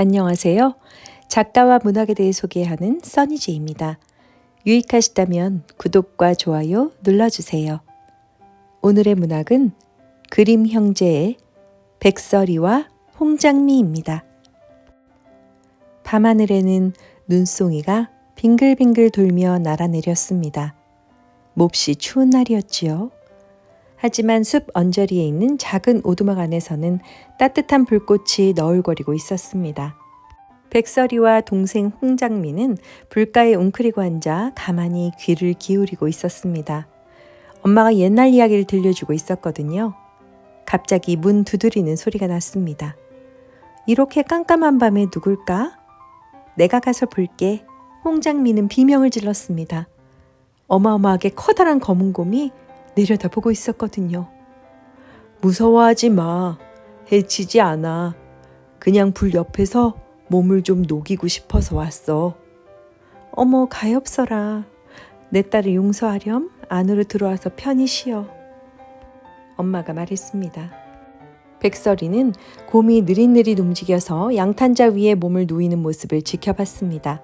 안녕하세요. 작가와 문학에 대해 소개하는 써니제입니다. 유익하시다면 구독과 좋아요 눌러주세요. 오늘의 문학은 그림 형제의 백설이와 홍장미입니다. 밤하늘에는 눈송이가 빙글빙글 돌며 날아내렸습니다. 몹시 추운 날이었지요. 하지만 숲 언저리에 있는 작은 오두막 안에서는 따뜻한 불꽃이 너울거리고 있었습니다. 백설이와 동생 홍장미는 불가에 웅크리고 앉아 가만히 귀를 기울이고 있었습니다. 엄마가 옛날 이야기를 들려주고 있었거든요. 갑자기 문 두드리는 소리가 났습니다. 이렇게 깜깜한 밤에 누굴까? 내가 가서 볼게. 홍장미는 비명을 질렀습니다. 어마어마하게 커다란 검은 곰이 내려다보고 있었거든요. 무서워하지 마. 해치지 않아. 그냥 불 옆에서 몸을 좀 녹이고 싶어서 왔어. 어머, 가엾어라. 내 딸을 용서하렴 안으로 들어와서 편히 쉬어. 엄마가 말했습니다. 백설이는 곰이 느릿느릿 움직여서 양탄자 위에 몸을 누이는 모습을 지켜봤습니다.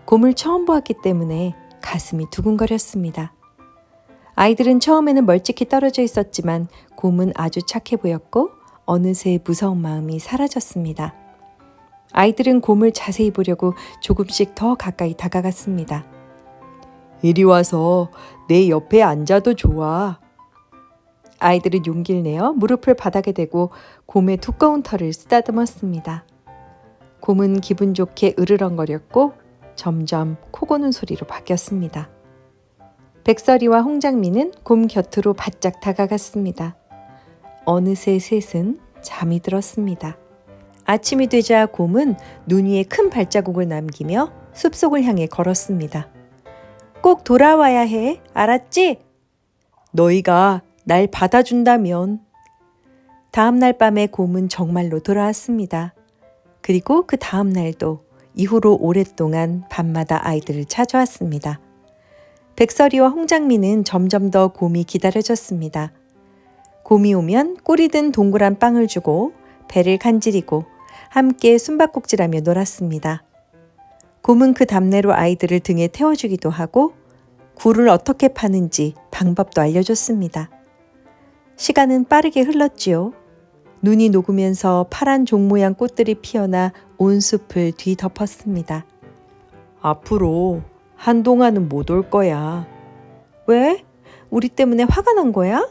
곰을 처음 보았기 때문에 가슴이 두근거렸습니다. 아이들은 처음에는 멀찍이 떨어져 있었지만 곰은 아주 착해 보였고 어느새 무서운 마음이 사라졌습니다. 아이들은 곰을 자세히 보려고 조금씩 더 가까이 다가갔습니다. 이리 와서 내 옆에 앉아도 좋아. 아이들은 용기를 내어 무릎을 바닥에 대고 곰의 두꺼운 털을 쓰다듬었습니다. 곰은 기분 좋게 으르렁거렸고 점점 코 고는 소리로 바뀌었습니다. 백설이와 홍장미는 곰 곁으로 바짝 다가갔습니다. 어느새 셋은 잠이 들었습니다. 아침이 되자 곰은 눈 위에 큰 발자국을 남기며 숲속을 향해 걸었습니다. 꼭 돌아와야 해. 알았지? 너희가 날 받아준다면. 다음 날 밤에 곰은 정말로 돌아왔습니다. 그리고 그 다음 날도 이후로 오랫동안 밤마다 아이들을 찾아왔습니다. 백설이와 홍장미는 점점 더 곰이 기다려졌습니다. 곰이 오면 꼬리 든 동그란 빵을 주고 배를 간지리고 함께 숨바꼭질하며 놀았습니다. 곰은 그 답례로 아이들을 등에 태워주기도 하고 굴을 어떻게 파는지 방법도 알려줬습니다. 시간은 빠르게 흘렀지요. 눈이 녹으면서 파란 종 모양 꽃들이 피어나 온 숲을 뒤덮었습니다. 앞으로 한동안은 못 올 거야. 왜? 우리 때문에 화가 난 거야?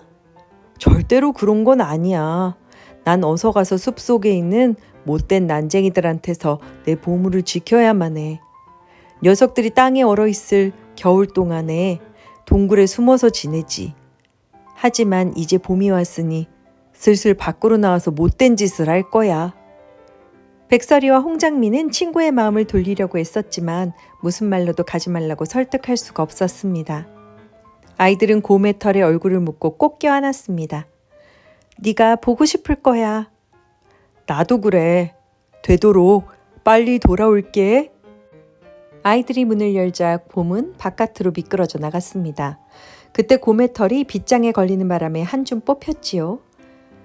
절대로 그런 건 아니야. 난 어서 가서 숲속에 있는 못된 난쟁이들한테서 내 보물을 지켜야만 해. 녀석들이 땅에 얼어있을 겨울 동안에 동굴에 숨어서 지내지. 하지만 이제 봄이 왔으니 슬슬 밖으로 나와서 못된 짓을 할 거야. 백설이와 홍장미는 친구의 마음을 돌리려고 했었지만 무슨 말로도 가지 말라고 설득할 수가 없었습니다. 아이들은 곰의 털에 얼굴을 묻고 꼭 껴안았습니다. 네가 보고 싶을 거야. 나도 그래. 되도록 빨리 돌아올게. 아이들이 문을 열자 곰은 바깥으로 미끄러져 나갔습니다. 그때 곰의 털이 빗장에 걸리는 바람에 한 줌 뽑혔지요.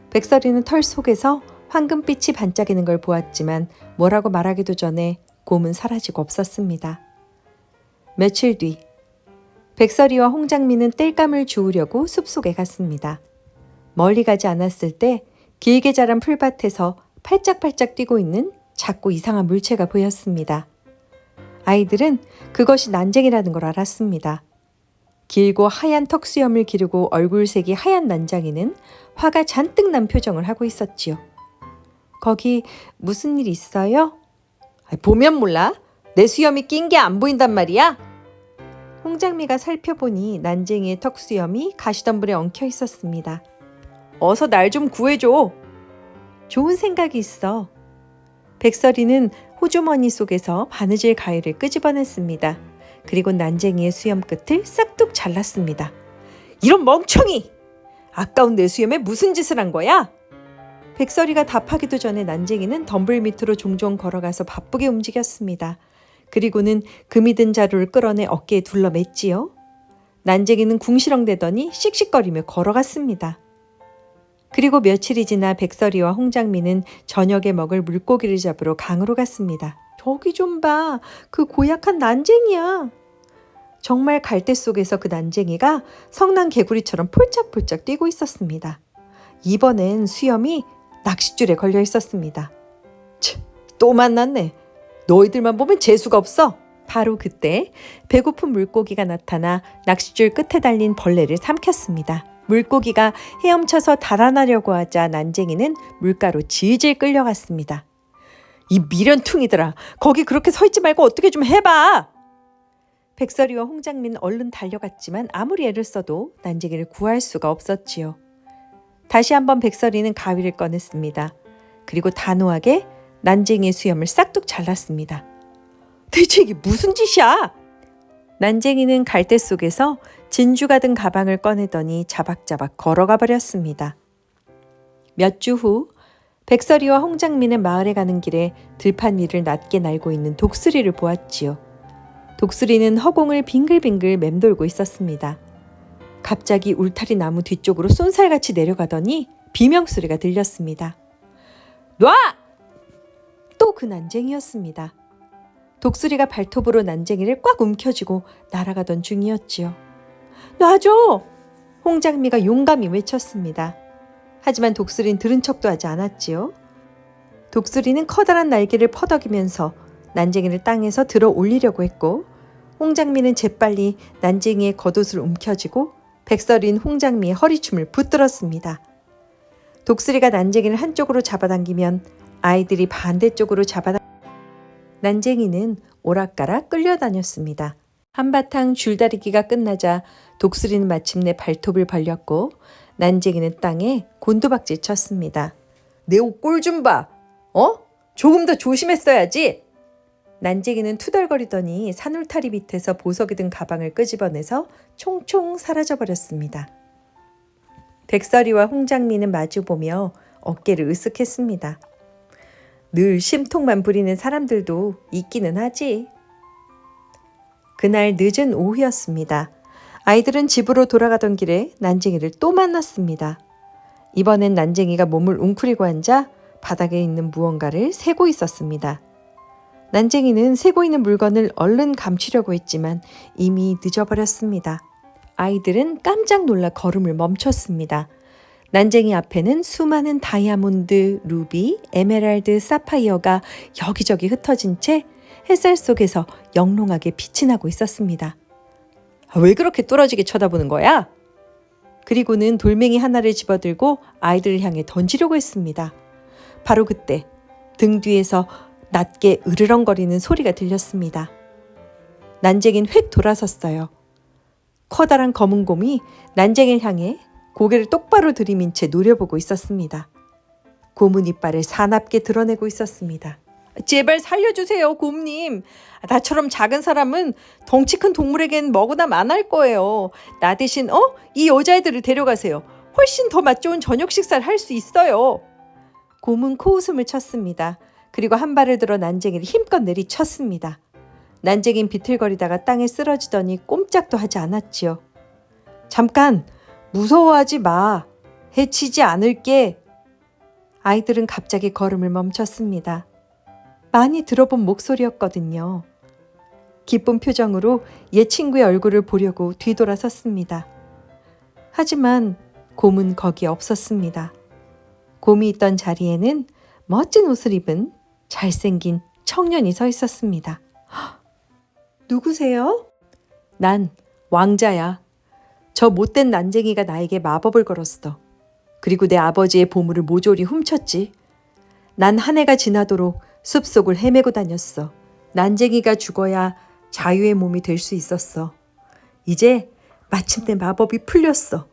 백설이는 털 속에서 황금빛이 반짝이는 걸 보았지만 뭐라고 말하기도 전에 곰은 사라지고 없었습니다. 며칠 뒤 백설이와 홍장미는 땔감을 주우려고 숲속에 갔습니다. 멀리 가지 않았을 때 길게 자란 풀밭에서 팔짝팔짝 뛰고 있는 작고 이상한 물체가 보였습니다. 아이들은 그것이 난쟁이라는 걸 알았습니다. 길고 하얀 턱수염을 기르고 얼굴색이 하얀 난쟁이는 화가 잔뜩 난 표정을 하고 있었지요. 거기 무슨 일 있어요? 보면 몰라. 내 수염이 낀 게 안 보인단 말이야. 홍장미가 살펴보니 난쟁이의 턱수염이 가시덤불에 엉켜 있었습니다. 어서 날 좀 구해줘. 좋은 생각이 있어. 백설이는 호주머니 속에서 바느질 가위를 끄집어냈습니다. 그리고 난쟁이의 수염 끝을 싹둑 잘랐습니다. 이런 멍청이! 아까운 내 수염에 무슨 짓을 한 거야? 백설이가 답하기도 전에 난쟁이는 덤불 밑으로 종종 걸어가서 바쁘게 움직였습니다. 그리고는 금이 든 자루를 끌어내 어깨에 둘러맸지요. 난쟁이는 궁시렁대더니 씩씩거리며 걸어갔습니다. 그리고 며칠이 지나 백설이와 홍장미는 저녁에 먹을 물고기를 잡으러 강으로 갔습니다. 저기 좀 봐. 그 고약한 난쟁이야. 정말 갈대 속에서 그 난쟁이가 성난 개구리처럼 폴짝폴짝 뛰고 있었습니다. 이번엔 수염이 낚싯줄에 걸려 있었습니다. 또 만났네. 너희들만 보면 재수가 없어. 바로 그때 배고픈 물고기가 나타나 낚싯줄 끝에 달린 벌레를 삼켰습니다. 물고기가 헤엄쳐서 달아나려고 하자 난쟁이는 물가로 질질 끌려갔습니다. 이 미련퉁이들아, 거기 그렇게 서 있지 말고 어떻게 좀 해봐. 백설이와 홍장미는 얼른 달려갔지만 아무리 애를 써도 난쟁이를 구할 수가 없었지요. 다시 한번 백설이는 가위를 꺼냈습니다. 그리고 단호하게 난쟁이의 수염을 싹둑 잘랐습니다. 대체 이게 무슨 짓이야? 난쟁이는 갈대 속에서 진주가 든 가방을 꺼내더니 자박자박 걸어가 버렸습니다. 몇 주 후 백설이와 홍장미는 마을에 가는 길에 들판 위를 낮게 날고 있는 독수리를 보았지요. 독수리는 허공을 빙글빙글 맴돌고 있었습니다. 갑자기 울타리 나무 뒤쪽으로 쏜살같이 내려가더니 비명소리가 들렸습니다. 놔! 또 그 난쟁이였습니다. 독수리가 발톱으로 난쟁이를 꽉 움켜쥐고 날아가던 중이었지요. 놔줘! 홍장미가 용감히 외쳤습니다. 하지만 독수리는 들은 척도 하지 않았지요. 독수리는 커다란 날개를 퍼덕이면서 난쟁이를 땅에서 들어 올리려고 했고, 홍장미는 재빨리 난쟁이의 겉옷을 움켜쥐고 백설인 홍장미의 허리춤을 붙들었습니다. 독수리가 난쟁이를 한쪽으로 잡아당기면 아이들이 반대쪽으로 난쟁이는 오락가락 끌려다녔습니다. 한바탕 줄다리기가 끝나자 독수리는 마침내 발톱을 벌렸고 난쟁이는 땅에 곤두박질 쳤습니다. 내 옷 꼴 좀 봐. 조금 더 조심했어야지. 난쟁이는 투덜거리더니 산울타리 밑에서 보석이 든 가방을 끄집어내서 총총 사라져버렸습니다. 백설이와 홍장미는 마주보며 어깨를 으쓱했습니다. 늘 심통만 부리는 사람들도 있기는 하지. 그날 늦은 오후였습니다. 아이들은 집으로 돌아가던 길에 난쟁이를 또 만났습니다. 이번엔 난쟁이가 몸을 웅크리고 앉아 바닥에 있는 무언가를 세고 있었습니다. 난쟁이는 세고 있는 물건을 얼른 감추려고 했지만 이미 늦어버렸습니다. 아이들은 깜짝 놀라 걸음을 멈췄습니다. 난쟁이 앞에는 수많은 다이아몬드, 루비, 에메랄드, 사파이어가 여기저기 흩어진 채 햇살 속에서 영롱하게 빛이 나고 있었습니다. 왜 그렇게 뚫어지게 쳐다보는 거야? 그리고는 돌멩이 하나를 집어들고 아이들을 향해 던지려고 했습니다. 바로 그때 등 뒤에서 낮게 으르렁거리는 소리가 들렸습니다. 난쟁이는 휙 돌아섰어요. 커다란 검은 곰이 난쟁이를 향해 고개를 똑바로 들이민 채 노려보고 있었습니다. 곰은 이빨을 사납게 드러내고 있었습니다. 제발 살려주세요, 곰님. 나처럼 작은 사람은 덩치 큰 동물에겐 먹으남 안 할 거예요. 나 대신 이 여자애들을 데려가세요. 훨씬 더 맛 좋은 저녁 식사를 할 수 있어요. 곰은 코웃음을 쳤습니다. 그리고 한 발을 들어 난쟁이를 힘껏 내리쳤습니다. 난쟁이는 비틀거리다가 땅에 쓰러지더니 꼼짝도 하지 않았지요. 잠깐, 무서워하지 마. 해치지 않을게. 아이들은 갑자기 걸음을 멈췄습니다. 많이 들어본 목소리였거든요. 기쁜 표정으로 옛 친구의 얼굴을 보려고 뒤돌아섰습니다. 하지만 곰은 거기 없었습니다. 곰이 있던 자리에는 멋진 옷을 입은 잘생긴 청년이 서 있었습니다. 누구세요? 난 왕자야. 저 못된 난쟁이가 나에게 마법을 걸었어. 그리고 내 아버지의 보물을 모조리 훔쳤지. 난 한 해가 지나도록 숲속을 헤매고 다녔어. 난쟁이가 죽어야 자유의 몸이 될 수 있었어. 이제 마침내 마법이 풀렸어.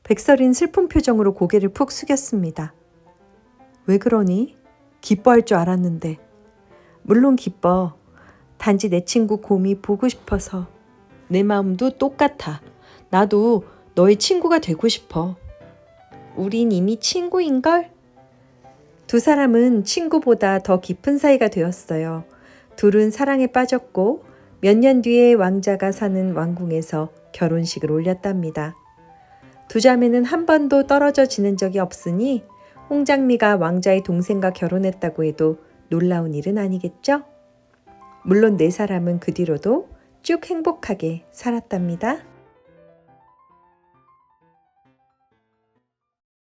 백설이는 슬픈 표정으로 고개를 푹 숙였습니다. 왜 그러니? 기뻐할 줄 알았는데. 물론 기뻐. 단지 내 친구 곰이 보고 싶어서. 내 마음도 똑같아. 나도 너의 친구가 되고 싶어. 우린 이미 친구인걸? 두 사람은 친구보다 더 깊은 사이가 되었어요. 둘은 사랑에 빠졌고 몇 년 뒤에 왕자가 사는 왕궁에서 결혼식을 올렸답니다. 두 자매는 한 번도 떨어져 지낸 적이 없으니 홍장미가 왕자의 동생과 결혼했다고 해도 놀라운 일은 아니겠죠? 물론 네 사람은 그 뒤로도 쭉 행복하게 살았답니다.